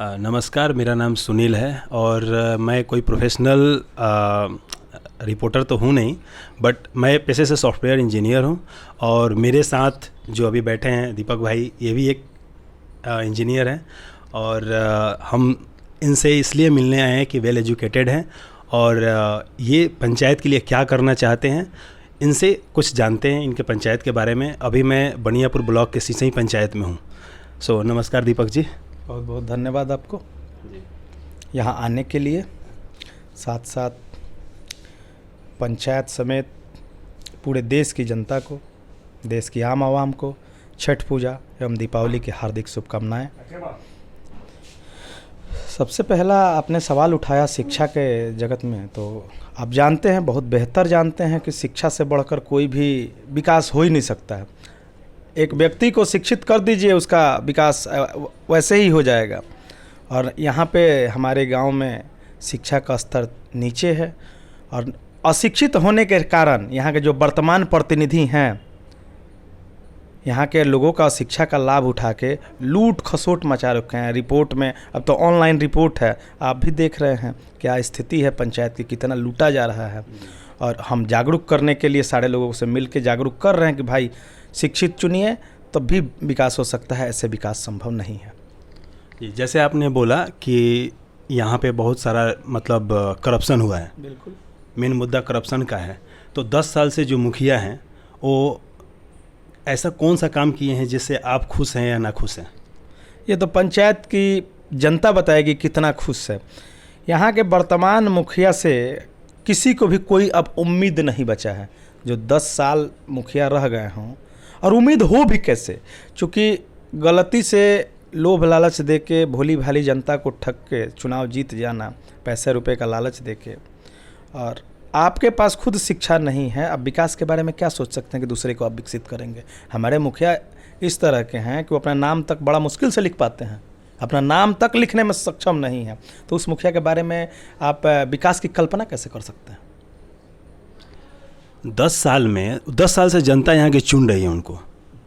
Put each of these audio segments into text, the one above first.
नमस्कार, मेरा नाम सुनील है और मैं कोई प्रोफेशनल रिपोर्टर तो हूँ नहीं, बट मैं पेशे से सॉफ्टवेयर इंजीनियर हूँ। और मेरे साथ जो अभी बैठे हैं दीपक भाई, ये भी एक इंजीनियर हैं और हम इनसे इसलिए मिलने आए हैं कि वेल एजुकेटेड हैं और ये पंचायत के लिए क्या करना चाहते हैं, इनसे कुछ जानते हैं इनके पंचायत के बारे में। अभी मैं बनियापुर ब्लॉक के सिसई पंचायत में हूँ। सो नमस्कार दीपक जी। बहुत बहुत धन्यवाद आपको यहाँ आने के लिए, साथ साथ पंचायत समेत पूरे देश की जनता को, देश की आम आवाम को छठ पूजा एवं दीपावली की हार्दिक शुभकामनाएं। सबसे पहला आपने सवाल उठाया शिक्षा के जगत में, तो आप जानते हैं, बहुत बेहतर जानते हैं कि शिक्षा से बढ़कर कोई भी विकास हो ही नहीं सकता है। एक व्यक्ति को शिक्षित कर दीजिए, उसका विकास वैसे ही हो जाएगा। और यहाँ पे हमारे गांव में शिक्षा का स्तर नीचे है और अशिक्षित होने के कारण यहाँ के जो वर्तमान प्रतिनिधि हैं, यहाँ के लोगों का शिक्षा का लाभ उठा के लूट खसोट मचा रखे हैं। रिपोर्ट में अब तो ऑनलाइन रिपोर्ट है, आप भी देख रहे हैं क्या स्थिति है पंचायत की, कितना लूटा जा रहा है। और हम जागरूक करने के लिए सारे लोगों से मिल के जागरूक कर रहे हैं कि भाई शिक्षित चुनिए तब भी विकास हो सकता है, ऐसे विकास संभव नहीं है। जैसे आपने बोला कि यहाँ पे बहुत सारा मतलब करप्शन हुआ है, बिल्कुल मेन मुद्दा करप्शन का है। तो 10 साल से जो मुखिया हैं वो ऐसा कौन सा काम किए हैं जिससे आप खुश हैं या ना खुश हैं? ये तो पंचायत की जनता बताएगी कितना खुश है। यहाँ के वर्तमान मुखिया से किसी को भी कोई अब उम्मीद नहीं बचा है। जो 10 साल मुखिया रह गए हों, और उम्मीद हो भी कैसे, चूँकि गलती से लोभ लालच दे के भोली भाली जनता को ठग के चुनाव जीत जाना, पैसे रुपए का लालच दे के, और आपके पास खुद शिक्षा नहीं है, अब विकास के बारे में क्या सोच सकते हैं कि दूसरे को आप विकसित करेंगे। हमारे मुखिया इस तरह के हैं कि वो अपना नाम तक बड़ा मुश्किल से लिख पाते हैं, अपना नाम तक लिखने में सक्षम नहीं है। तो उस मुखिया के बारे में आप विकास की कल्पना कैसे कर सकते हैं? 10 साल से जनता यहाँ की चुन रही है उनको।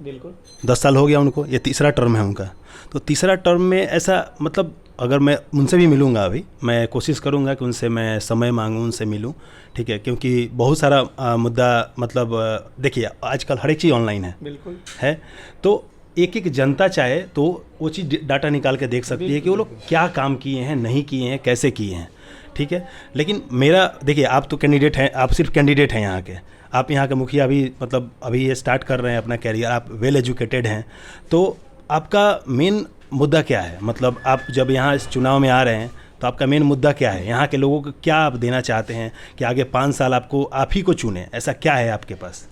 बिल्कुल 10 साल हो गया उनको, ये तीसरा टर्म है उनका। तो तीसरा टर्म में ऐसा मतलब अगर मैं उनसे भी मिलूँगा, अभी मैं कोशिश करूँगा कि उनसे मैं समय मांगूँ, उनसे मिलूँ, ठीक है, क्योंकि बहुत सारा मुद्दा मतलब देखिए आजकल हर एक चीज़ ऑनलाइन है, बिल्कुल है। तो एक एक जनता चाहे तो वो चीज़ डाटा निकाल के देख सकती है कि वो लोग क्या काम किए हैं, नहीं किए हैं, कैसे किए हैं, ठीक है। लेकिन मेरा देखिए, आप तो कैंडिडेट हैं, आप सिर्फ कैंडिडेट हैं यहाँ के, आप यहाँ के मुखिया अभी मतलब अभी ये स्टार्ट कर रहे हैं अपना कैरियर, आप वेल एजुकेटेड हैं। तो आपका मेन मुद्दा क्या है? मतलब आप जब यहाँ इस चुनाव में आ रहे हैं तो आपका मेन मुद्दा क्या है? यहाँ के लोगों को क्या आप देना चाहते हैं कि आगे 5 साल आपको आप ही को चुने, ऐसा क्या है आपके पास?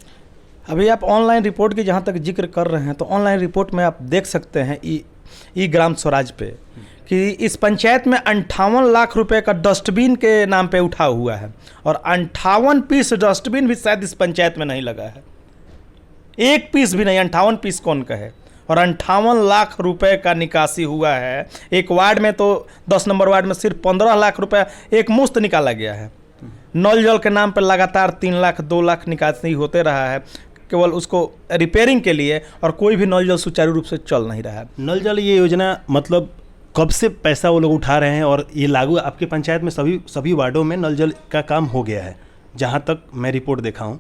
अभी आप ऑनलाइन रिपोर्ट की जहाँ तक जिक्र कर रहे हैं, तो ऑनलाइन रिपोर्ट में आप देख सकते हैं ई ग्राम स्वराज पे कि इस पंचायत में 58 लाख रुपए का डस्टबिन के नाम पे उठा हुआ है, और 58 पीस डस्टबिन भी शायद इस पंचायत में नहीं लगा है। एक पीस भी नहीं, 58 पीस कौन का है? और 58 लाख रुपए का निकासी हुआ है। एक वार्ड में तो 10 नंबर वार्ड में सिर्फ 15 लाख रुपए एक मुश्त निकाला गया है। नल जल के नाम पर लगातार 3 लाख 2 लाख निकासी होते रहा है, केवल उसको रिपेयरिंग के लिए, और कोई भी नल जल सुचारू रूप से चल नहीं रहा है। नल जल ये योजना मतलब कब से पैसा वो लोग उठा रहे हैं और ये लागू आपके पंचायत में सभी वार्डों में नल जल का काम हो गया है? जहाँ तक मैं रिपोर्ट देखा हूँ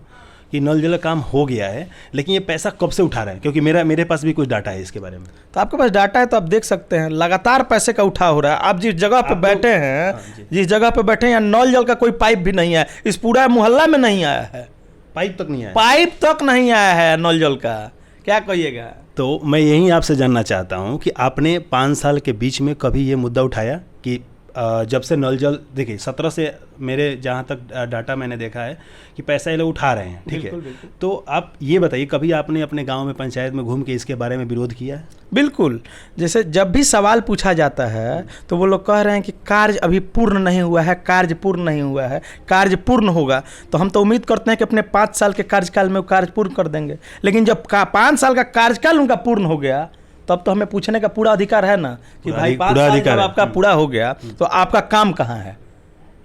कि नल जल का काम हो गया है, लेकिन ये पैसा कब से उठा रहे हैं? क्योंकि मेरे पास भी कुछ डाटा है इसके बारे में। तो आपके पास डाटा है तो आप देख सकते हैं लगातार पैसे का उठा हो रहा है। आप जिस जगह पे बैठे हैं, जिस जगह पे बैठे हैं, नल जल का कोई पाइप भी नहीं है, इस पूरा मोहल्ला में नहीं आया है, पाइप तक नहीं आया, पाइप तक नहीं आया है नल जल का। क्या कहिएगा? तो मैं यही आपसे जानना चाहता हूँ कि आपने 5 साल के बीच में कभी ये मुद्दा उठाया कि जब से नल जल, देखिए 17 से मेरे जहाँ तक डाटा मैंने देखा है कि पैसा ये लोग उठा रहे हैं, ठीक है। तो आप ये बताइए, कभी आपने अपने गांव में पंचायत में घूम के इसके बारे में विरोध किया है? बिल्कुल। जैसे जब भी सवाल पूछा जाता है तो वो लोग कह रहे हैं कि कार्य अभी पूर्ण नहीं हुआ है, कार्य पूर्ण नहीं हुआ है, कार्य पूर्ण होगा। तो हम तो उम्मीद करते हैं कि अपने 5 साल के कार्यकाल में वो कार्य पूर्ण कर देंगे। लेकिन जब 5 साल का कार्यकाल उनका पूर्ण हो गया, तब तो हमें पूछने का पूरा अधिकार है ना कि भाई 5 साल जब आपका पूरा हो गया तो आपका काम कहाँ है?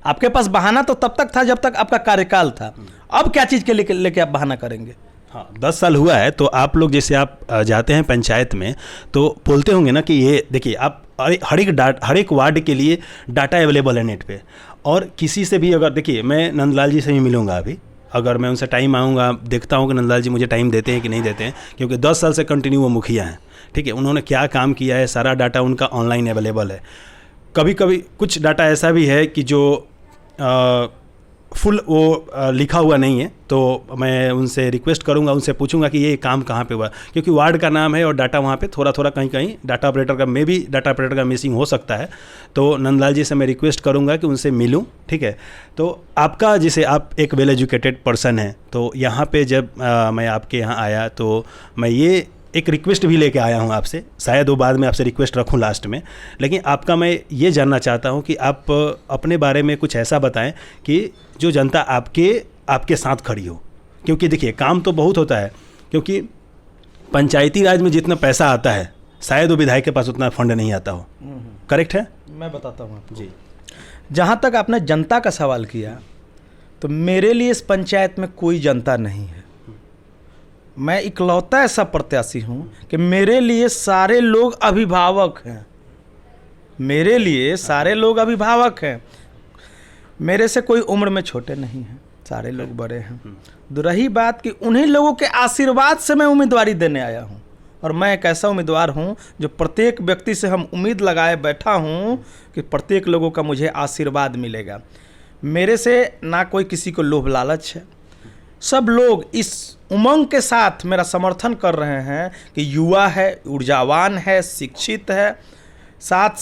आपके पास बहाना तो तब तक था जब तक आपका कार्यकाल था। अब क्या चीज़ के लेके आप बहाना करेंगे? हाँ, 10 साल हुआ है तो आप लोग जैसे आप जाते हैं पंचायत में तो बोलते होंगे ना कि ये देखिए, आप हर एक वार्ड के लिए डाटा अवेलेबल है नेट पे। और किसी से भी अगर देखिए, मैं नंदलाल जी से भी मिलूंगा अभी, अगर मैं उनसे टाइम आऊँगा, देखता हूँ कि नंदलाल जी मुझे टाइम देते हैं कि नहीं देते हैं, क्योंकि 10 साल से कंटिन्यू वो मुखिया हैं, ठीक है। उन्होंने क्या काम किया है, सारा डाटा उनका ऑनलाइन अवेलेबल है। कभी कभी कुछ डाटा ऐसा भी है कि जो फुल वो लिखा हुआ नहीं है, तो मैं उनसे रिक्वेस्ट करूंगा, उनसे पूछूंगा कि ये काम कहाँ पे हुआ, क्योंकि वार्ड का नाम है और डाटा वहाँ पे थोड़ा थोड़ा कहीं कहीं डाटा ऑपरेटर का, मे भी डाटा ऑपरेटर का मिसिंग हो सकता है। तो नंदलाल जी से मैं रिक्वेस्ट करूंगा कि उनसे मिलूं, ठीक है। तो आपका, जैसे आप एक वेल एजुकेटेड पर्सन हैं, तो यहाँ पे जब मैं आपके यहाँ आया तो मैं ये एक रिक्वेस्ट भी लेके आया हूँ आपसे, शायद वो बाद में आपसे रिक्वेस्ट रखूँ लास्ट में, लेकिन आपका मैं ये जानना चाहता हूँ कि आप अपने बारे में कुछ ऐसा बताएं कि जो जनता आपके साथ खड़ी हो। क्योंकि देखिए, काम तो बहुत होता है, क्योंकि पंचायती राज में जितना पैसा आता है शायद वो विधायक के पास उतना फंड नहीं आता हो। करेक्ट है? मैं बताता हूँ आपको जी। जहाँ तक आपने जनता का सवाल किया, तो मेरे लिए इस पंचायत में कोई जनता नहीं है। मैं इकलौता ऐसा प्रत्याशी हूँ कि मेरे लिए सारे लोग अभिभावक हैं। मेरे लिए सारे लोग अभिभावक हैं। मेरे से कोई उम्र में छोटे नहीं हैं, सारे लोग बड़े हैं। रही बात कि उन्हीं लोगों के आशीर्वाद से मैं उम्मीदवारी देने आया हूँ, और मैं एक ऐसा उम्मीदवार हूँ जो प्रत्येक व्यक्ति से हम उम्मीद लगाए बैठा हूँ कि प्रत्येक लोगों का मुझे आशीर्वाद मिलेगा। मेरे से ना कोई किसी को लोभ लालच है। सब लोग इस उमंग के साथ मेरा समर्थन कर रहे हैं कि युवा है, ऊर्जावान है, शिक्षित है, साथ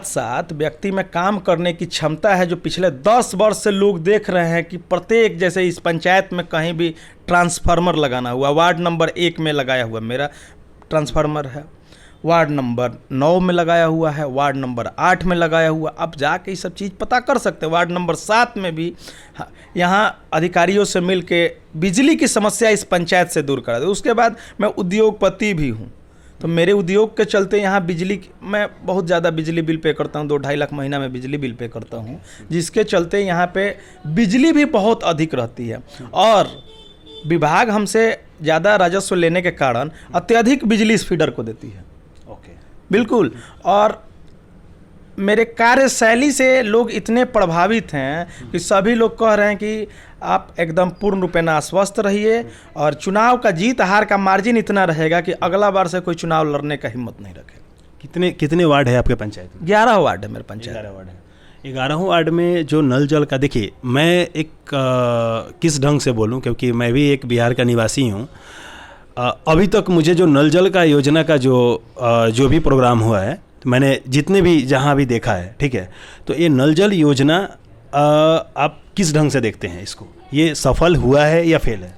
साथ व्यक्ति में काम करने की क्षमता है, जो पिछले 10 वर्ष से लोग देख रहे हैं कि प्रत्येक, जैसे इस पंचायत में कहीं भी ट्रांसफार्मर लगाना हुआ, वार्ड नंबर 1 में लगाया हुआ मेरा ट्रांसफार्मर है, वार्ड नंबर 9 में लगाया हुआ है, वार्ड नंबर 8 में लगाया हुआ। अब जाके ये सब चीज़ पता कर सकते हैं। वार्ड नंबर 7 में भी यहाँ अधिकारियों से मिल के बिजली की समस्या इस पंचायत से दूर करा दे। उसके बाद मैं उद्योगपति भी हूँ, तो मेरे उद्योग के चलते यहाँ बिजली, मैं बहुत ज़्यादा बिजली बिल पे करता हूँ, 2-2.5 लाख महीना में बिजली बिल पे करता हूँ, जिसके चलते यहाँ पे बिजली भी बहुत अधिक रहती है। और विभाग हमसे ज़्यादा राजस्व लेने के कारण अत्यधिक बिजली इस फीडर को देती है। बिल्कुल। और मेरे कार्यशैली से लोग इतने प्रभावित हैं कि सभी लोग कह रहे हैं कि आप एकदम पूर्ण रूपेण आश्वस्त रहिए, और चुनाव का जीत हार का मार्जिन इतना रहेगा कि अगला बार से कोई चुनाव लड़ने का हिम्मत नहीं रखे। कितने वार्ड है आपके पंचायत में? 11 वार्ड है मेरे पंचायत। 11 वार्ड है। 11 वार्ड में जो नल जल का, देखिए मैं एक किस ढंग से बोलूं, क्योंकि मैं भी एक बिहार का निवासी हूं। अभी तक मुझे जो नल जल का योजना का जो भी प्रोग्राम हुआ है, मैंने जितने भी जहाँ भी देखा है, ठीक है, तो ये नल जल योजना आप किस ढंग से देखते हैं इसको? ये सफल हुआ है या फेल है?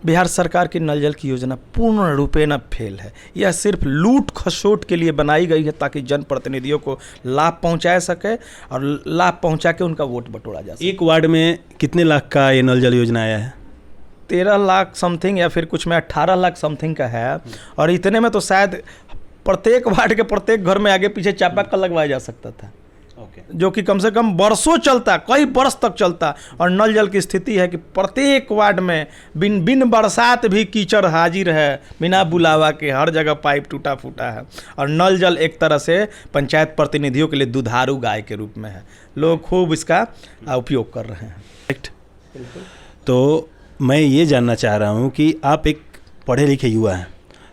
बिहार सरकार की नल जल की योजना पूर्ण रूपेण फेल है। यह सिर्फ लूट खसोट के लिए बनाई गई है, ताकि जनप्रतिनिधियों को लाभ पहुंचा सके और लाभ पहुंचा के उनका वोट बटोरा जा सके। एक वार्ड में कितने लाख का ये नल जल योजना आया है? 13 लाख समथिंग, या फिर कुछ में 18 लाख समथिंग का है। और इतने में तो शायद प्रत्येक वार्ड के प्रत्येक घर में आगे पीछे चापाकल लगवाया जा सकता था। जो कि कम से कम वर्षों चलता, कई वर्ष तक चलता। और नल जल की स्थिति है कि प्रत्येक वार्ड में बिन बरसात भी कीचड़ हाजिर है, बिना बुलावा के हर जगह पाइप टूटा फूटा है। और नल जल एक तरह से पंचायत प्रतिनिधियों के लिए दुधारू गाय के रूप में है। लोग खूब इसका उपयोग कर रहे हैं। तो मैं ये जानना चाह रहा हूँ कि आप एक पढ़े लिखे युवा हैं,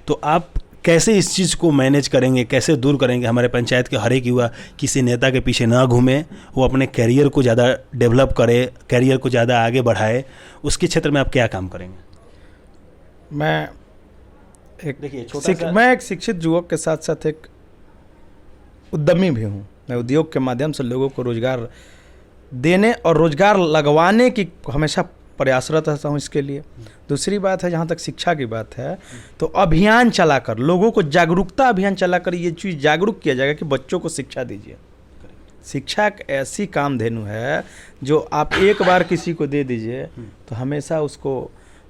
तो आप कैसे इस चीज़ को मैनेज करेंगे, कैसे दूर करेंगे हमारे पंचायत के हर एक युवा किसी नेता के पीछे ना घूमे, वो अपने करियर को ज़्यादा डेवलप करे, करियर को ज़्यादा आगे बढ़ाए? उसके क्षेत्र में आप क्या काम करेंगे? मैं एक शिक्षित युवक के साथ साथ एक उद्यमी भी हूँ। मैं उद्योग के माध्यम से लोगों को रोजगार देने और रोजगार लगवाने की हमेशा प्रयासरत रहता हूँ इसके लिए। दूसरी बात है, जहाँ तक शिक्षा की बात है, तो अभियान चलाकर, लोगों को जागरूकता अभियान चलाकर ये चीज़ जागरूक किया जाएगा कि बच्चों को शिक्षा दीजिए। शिक्षा एक ऐसी कामधेनु है जो आप एक बार किसी को दे दीजिए तो हमेशा उसको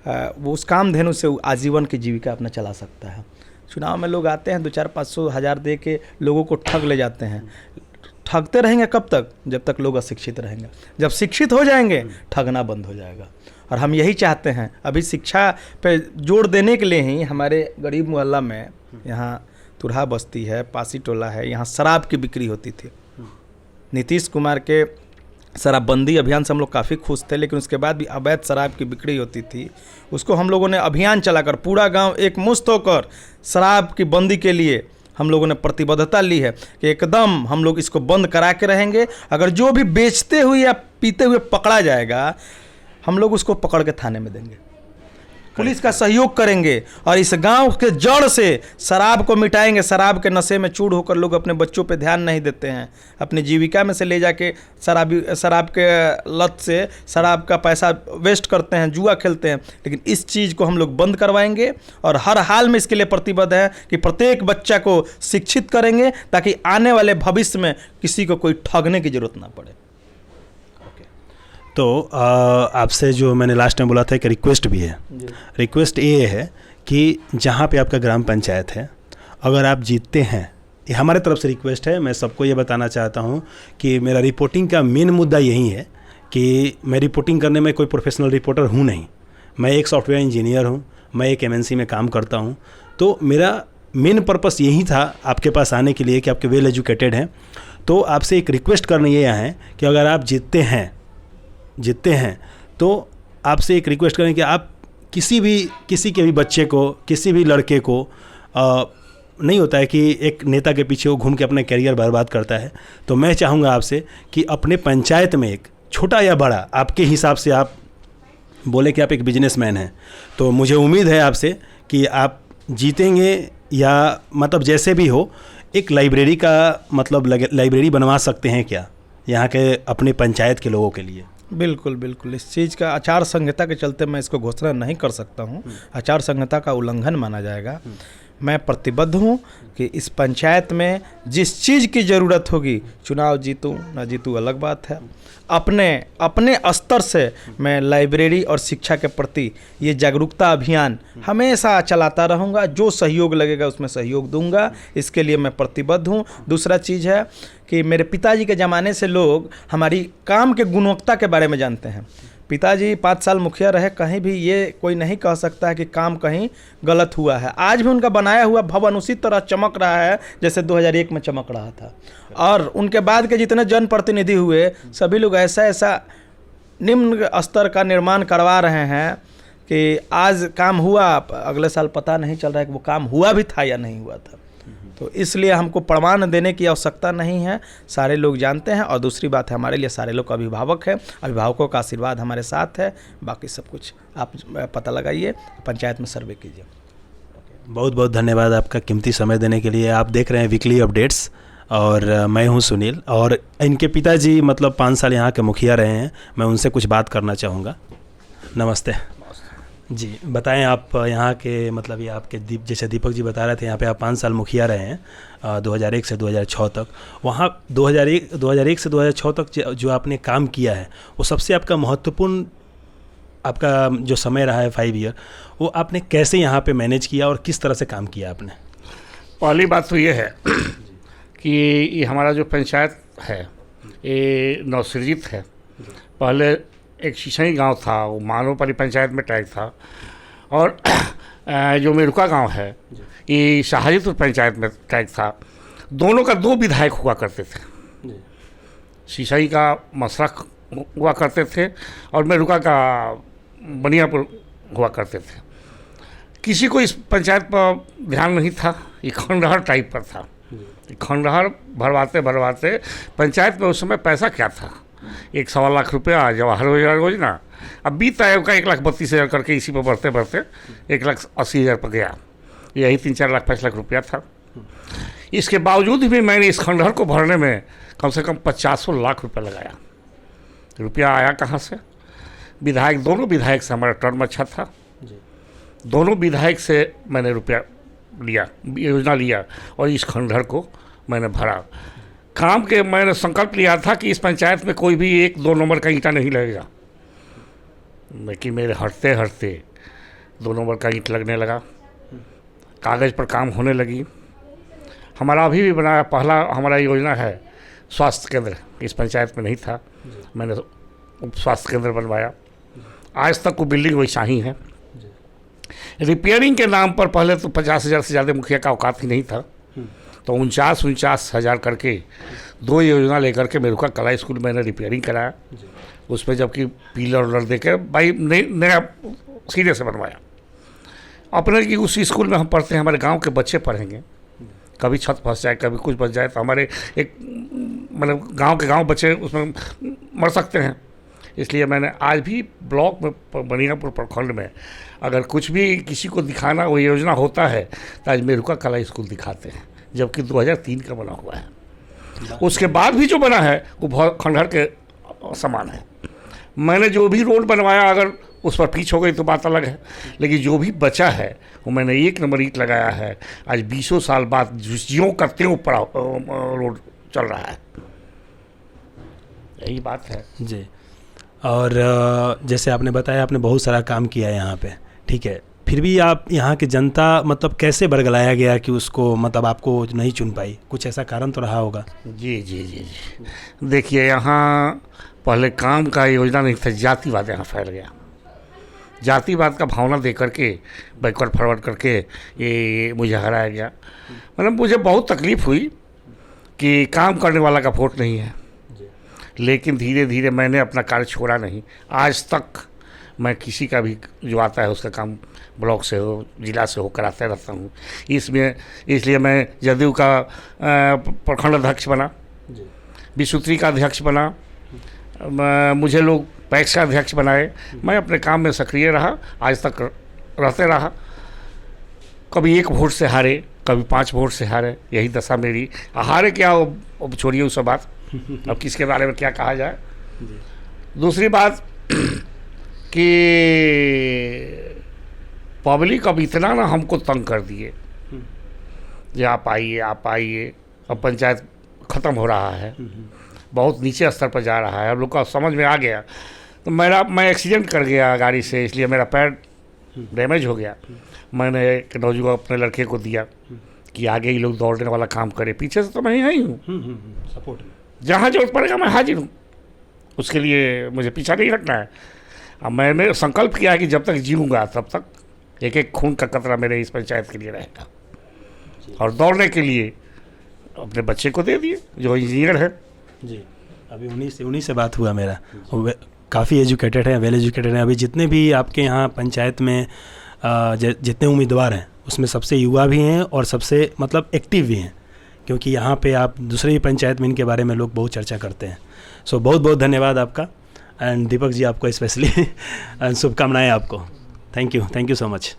वो उस कामधेनु से आजीवन की जीविका अपना चला सकता है। चुनाव में लोग आते हैं 200-500 हज़ार दे के लोगों को ठग ले जाते हैं। ठगते रहेंगे कब तक? जब तक लोग अशिक्षित रहेंगे। जब शिक्षित हो जाएंगे ठगना बंद हो जाएगा। और हम यही चाहते हैं। अभी शिक्षा पे जोर देने के लिए ही हमारे गरीब मोहल्ला में, यहाँ तुरहा बस्ती है, पासी टोला है, यहाँ शराब की बिक्री होती थी। नीतीश कुमार के शराबबंदी अभियान से हम लोग काफ़ी खुश थे, लेकिन उसके बाद भी अवैध शराब की बिक्री होती थी। उसको हम लोगों ने अभियान चलाकर पूरा गांव एक मुश्त होकर शराब की बंदी के लिए हम लोगों ने प्रतिबद्धता ली है कि एकदम हम लोग इसको बंद करा के रहेंगे। अगर जो भी बेचते हुए या पीते हुए पकड़ा जाएगा, हम लोग उसको पकड़ के थाने में देंगे, पुलिस का सहयोग करेंगे और इस गांव के जड़ से शराब को मिटाएंगे। शराब के नशे में चूर होकर लोग अपने बच्चों पे ध्यान नहीं देते हैं, अपनी जीविका में से ले जाके शराब के लत से शराब का पैसा वेस्ट करते हैं, जुआ खेलते हैं। लेकिन इस चीज़ को हम लोग बंद करवाएंगे और हर हाल में इसके लिए प्रतिबद्ध है कि प्रत्येक बच्चा को शिक्षित करेंगे ताकि आने वाले भविष्य में किसी को कोई ठगने की जरूरत ना पड़े। तो आपसे जो मैंने लास्ट टाइम बोला था, एक रिक्वेस्ट भी है। रिक्वेस्ट ये है कि जहाँ पे आपका ग्राम पंचायत है, अगर आप जीतते हैं, ये हमारे तरफ से रिक्वेस्ट है। मैं सबको ये बताना चाहता हूँ कि मेरा रिपोर्टिंग का मेन मुद्दा यही है कि मैं रिपोर्टिंग करने में कोई प्रोफेशनल रिपोर्टर हूँ नहीं। मैं एक सॉफ्टवेयर इंजीनियर हूँ, मैं एक MNC में काम करता हूँ। तो मेरा मेन पर्पस यही था आपके पास आने के लिए कि आपके वेल एजुकेटेड हैं। तो आपसे एक रिक्वेस्ट करने ये है कि अगर आप जीतते हैं तो आपसे एक रिक्वेस्ट करें कि आप किसी के भी बच्चे को, किसी भी लड़के को, नहीं होता है कि एक नेता के पीछे वो घूम के अपना करियर बर्बाद करता है। तो मैं चाहूँगा आपसे कि अपने पंचायत में एक छोटा या बड़ा, आपके हिसाब से आप बोले कि आप एक बिजनेसमैन हैं, तो मुझे उम्मीद है आपसे कि आप जीतेंगे, या मतलब जैसे भी हो एक लाइब्रेरी का मतलब लाइब्रेरी बनवा सकते हैं क्या यहाँ के अपने पंचायत के लोगों के लिए? बिल्कुल बिल्कुल। इस चीज़ का आचार संहिता के चलते मैं इसको घोषणा नहीं कर सकता हूँ, आचार संहिता का उल्लंघन माना जाएगा। मैं प्रतिबद्ध हूँ कि इस पंचायत में जिस चीज़ की ज़रूरत होगी, चुनाव जीतूँ ना जीतूँ अलग बात है, अपने स्तर से मैं लाइब्रेरी और शिक्षा के प्रति ये जागरूकता अभियान हमेशा चलाता रहूँगा। जो सहयोग लगेगा उसमें सहयोग दूंगा, इसके लिए मैं प्रतिबद्ध हूँ। दूसरा चीज़ है कि मेरे पिताजी के ज़माने से लोग हमारी काम के गुणवत्ता के बारे में जानते हैं। पिताजी 5 साल मुखिया रहे, कहीं भी ये कोई नहीं कह सकता है कि काम कहीं गलत हुआ है। आज भी उनका बनाया हुआ भवन उसी तरह चमक रहा है जैसे 2001 में चमक रहा था। और उनके बाद के जितने जनप्रतिनिधि हुए, सभी लोग ऐसा निम्न स्तर का निर्माण करवा रहे हैं कि आज काम हुआ, अगले साल पता नहीं चल रहा है कि वो काम हुआ भी था या नहीं हुआ था। तो इसलिए हमको प्रमाण देने की आवश्यकता नहीं है, सारे लोग जानते हैं। और दूसरी बात है, हमारे लिए सारे लोग अभिभावक हैं, अभिभावकों का आशीर्वाद हमारे साथ है। बाकी सब कुछ आप पता लगाइए, पंचायत में सर्वे कीजिए। बहुत बहुत धन्यवाद आपका कीमती समय देने के लिए। आप देख रहे हैं वीकली अपडेट्स और मैं हूं सुनील, और इनके पिताजी मतलब 5 साल यहाँ के मुखिया रहे हैं। मैं उनसे कुछ बात करना चाहूँगा। नमस्ते जी, बताएं आप यहाँ के मतलब ये आपके जैसे दीपक जी बता रहे थे, यहाँ पे आप 5 साल मुखिया रहे हैं 2001 से 2006 तक। वहाँ 2001 से 2006 तक जो आपने काम किया है, वो सबसे आपका महत्वपूर्ण आपका जो समय रहा है 5 ईयर, वो आपने कैसे यहाँ पे मैनेज किया और किस तरह से काम किया आपने? पहली बात तो ये है कि ये हमारा जो पंचायत है ये नवसृजित है। पहले एक शीशई गांव था, वो मानवपल्ली पंचायत में टैग था। और जो मेरुका गांव है ये शाहजीपुर पंचायत में टैग था। दोनों का 2 विधायक हुआ करते थे। शीशई का मसरख हुआ करते थे और मेरुका का बनियापुर हुआ करते थे। किसी को इस पंचायत पर ध्यान नहीं था, ये खंडहर टाइप पर था। खंडहर भरवाते पंचायत में उस समय पैसा क्या था, 1.25 लाख रुपया जवाहर योजना, अब बीत आयोग का 1,32,000 करके इसी पर बढ़ते 1,80,000 पर गया। यही 3-4 लाख 5 लाख रुपया था। इसके बावजूद भी मैंने इस खंडहर को भरने में कम से कम 50 लाख रुपया लगाया। रुपया आया कहाँ से? विधायक, दोनों विधायक से हमारा टर्म अच्छा था। दोनों विधायक से मैंने रुपया लिया, योजना लिया और इस खंडहर को मैंने भरा। काम के मैंने संकल्प लिया था कि इस पंचायत में कोई भी 1-2 नंबर का ईंटा नहीं लगेगा, लेकिन मेरे हटते 2 नंबर का ईंट लगने लगा, कागज़ पर काम होने लगी। हमारा अभी भी बनाया पहला हमारा योजना है स्वास्थ्य केंद्र इस पंचायत में नहीं था, मैंने उप स्वास्थ्य केंद्र बनवाया। आज तक वो बिल्डिंग वैसा ही है। रिपेयरिंग के नाम पर पहले तो 50,000 से ज़्यादा मुखिया का औकात ही नहीं था, तो 49,000 करके 2 योजना लेकर के मेरुका कला स्कूल मैंने रिपेयरिंग कराया। उसमें जबकि पिलर उलर देकर भाई नया सीधे से बनवाया अपने कि उस स्कूल में हम पढ़ते हैं, हमारे गांव के बच्चे पढ़ेंगे, कभी छत फंस जाए कभी कुछ बच जाए तो हमारे एक मतलब गांव के गांव बच्चे उसमें मर सकते हैं। इसलिए मैंने आज भी ब्लॉक में बनियापुर प्रखंड में अगर कुछ भी किसी को दिखाना वो योजना होता है तो आज मेरुका कला स्कूल दिखाते हैं, जबकि 2003 का बना हुआ है। उसके बाद भी जो बना है वो बहुत खंडहर के समान है। मैंने जो भी रोड बनवाया अगर उस पर पीछ हो गई तो बात अलग है, लेकिन जो भी बचा है वो मैंने 1 नंबर ईंट लगाया है। आज 20 साल बाद ज्यों करते हुए पड़ा रोड चल रहा है, यही बात है जी। और जैसे आपने बताया आपने बहुत सारा काम किया है यहाँ पे, ठीक है, फिर भी आप यहाँ की जनता मतलब कैसे बरगलाया गया कि उसको मतलब आपको नहीं चुन पाई? कुछ ऐसा कारण तो रहा होगा। जी जी जी जी देखिए, यहाँ पहले काम का योजना नहीं था, जातिवाद यहाँ फैल गया। जातिवाद का भावना दे करके बैकवर्ड फॉरवर्ड करके ये मुझे हराया गया। मतलब मुझे बहुत तकलीफ़ हुई कि काम करने वाला का वोट नहीं है, लेकिन धीरे धीरे मैंने अपना कार्य छोड़ा नहीं। आज तक मैं किसी का भी जो आता है उसका काम ब्लॉक से हो जिला से हो कराते रहता हूँ। इसलिए मैं जदयू का प्रखंड अध्यक्ष बना, विश्वत्री का अध्यक्ष बना, मुझे लोग पैक्स का अध्यक्ष बनाए। मैं अपने काम में सक्रिय रहा, आज तक रहते रहा। कभी 1 वोट से हारे, कभी 5 वोट से हारे, यही दशा मेरी। हारे क्या, अब छोड़िए उस बात, अब किसके बारे में क्या कहा जाए। दूसरी बात कि पब्लिक अब इतना ना हमको तंग कर दिए कि आप आइए। अब पंचायत ख़त्म हो रहा है, बहुत नीचे स्तर पर जा रहा है। अब लोग का समझ में आ गया। तो मैं एक्सीडेंट कर गया गाड़ी से, इसलिए मेरा पैर डैमेज हो गया। मैंने एक नौजवान अपने लड़के को दिया कि आगे ही लोग दौड़ने वाला काम करे, पीछे से तो मैं ही हूँ, सपोर्ट में जहाँ जरूरत पड़ेगा मैं हाजिर हूँ। उसके लिए मुझे पीछा नहीं रखना है। अब मैंने संकल्प किया है कि जब तक जीऊँगा तब तक एक खून का कतरा मेरे इस पंचायत के लिए रहेगा। और दौड़ने के लिए अपने बच्चे को दे दिए जो इंजीनियर है। जी, अभी उन्हीं से बात हुआ मेरा। काफ़ी एजुकेटेड है, वेल एजुकेटेड है। अभी जितने भी आपके यहाँ पंचायत में जितने उम्मीदवार हैं उसमें सबसे युवा भी हैं और सबसे मतलब एक्टिव भी हैं, क्योंकि यहाँ पे आप दूसरे ही पंचायत में इनके बारे में लोग बहुत चर्चा करते हैं। सो बहुत बहुत धन्यवाद आपका, एंड दीपक जी आपको स्पेशली शुभकामनाएं आपको। Thank you so much.